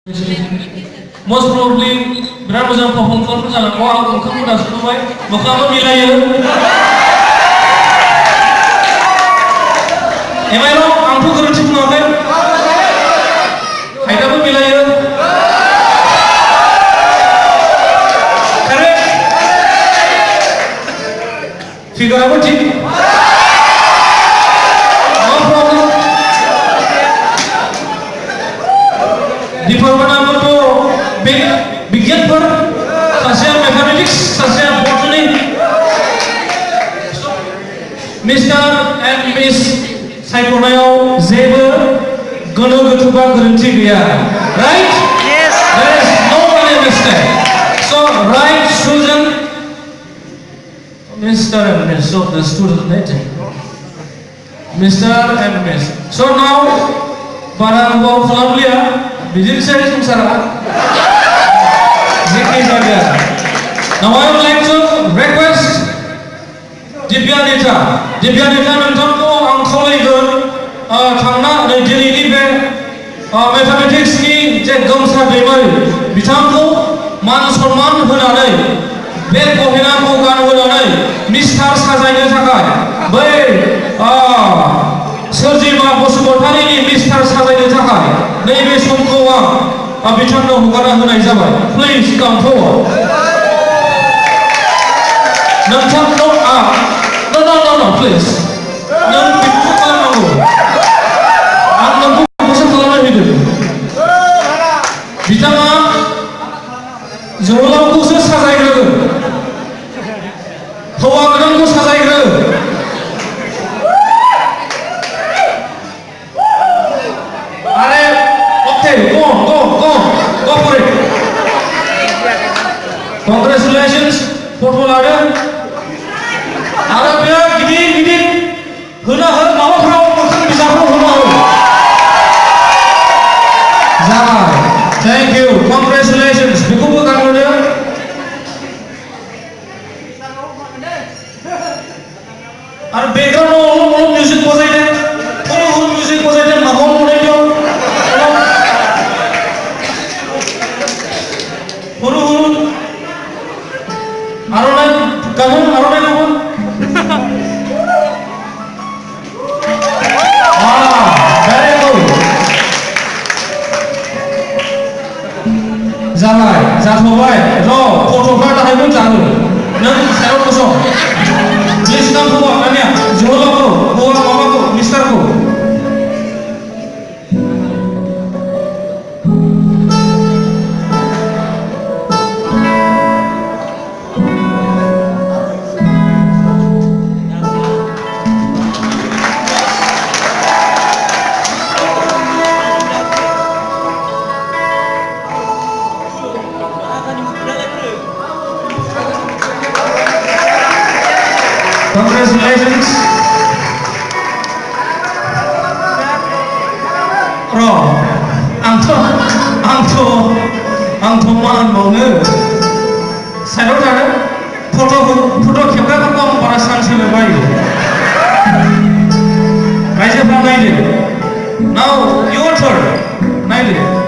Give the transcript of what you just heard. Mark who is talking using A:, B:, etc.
A: Most probably बिराद मोजां perform खालामनो जानांगौ आं ओंखामखौ दासुबाय मोखाङाबो मिलायो एमाइल' आंथ' गोरोन्थि बुङाखै हाइटआबो मिलायो कारेक्ट फिगाराबो थिग डिपार्टमेन्टआबोथ' बे बिगियानफोर सासेया मेथामेटिक्स सासेया बटनी मिस्टार एन्ड मिस सायख'नायाव जेबो गोनो गोथो बा गोरोन्थि गैया right there is no any mistake so right student mister and miss so the student netting mister and miss so now बारा गोबाव खालामलिया बिदिनोसै संसारा जेखि जाया Now I would like to request दिव्यानिता नोंथांखौ आं खावलायगोन थांना दिनैनि बे मेथामेटिक्सनि जे गोमसार दैमारि बिथांखौ मान सन्मान होनानै बे गहेनाखौ गानहोनानै मिस्टार साजायनो थाखाय बै सोरजिमा बसुमतारीनि मिस्टार साजायनो थाखाय नैबे समखौ आं बिथांनो हगारना होनाय जाबाय प्लिज काम फरवार्ड नोंथांखौ No, please. नों बेखौ खालामनांगौ आं नोंखौ खौसो खालामना होदों बिथाङा जोहोलावखौसो साजायग्रोगोन हौवा गोदानखौ साजायग्रो आरे okay go for it congratulations फट' लादों आरो बेयो गिदिर होनो हो माबाफ्राव मोखां बिजाबफ्राव होनो हो जाबाय थेंक इउ कंग्रेचुलेशन्स बेखौबो गानहोदो आरो बेकग्राउन्डआव मिउजिक बजायदो मिउजिक बजायदो माखौ बनायदो हुरु आर'नाइ गानहो आर'नाइखौबो जाबाय जाथ'बाय र' फट'फ्रा दाहायबो जागोन नों सायाव गसं प्लिज नाम फरवार्ड दानिया जोहोलावखौ हौवा माबाखौ मिस्टारखौ Congratulations. र' आंथ' मा होनबावनो साइडआव थानो फट' खेबग्राफोरखौ आं बारा चान्स होनो बायो रायजोफ्रा नायदो नाउ इउर टार्न नायदो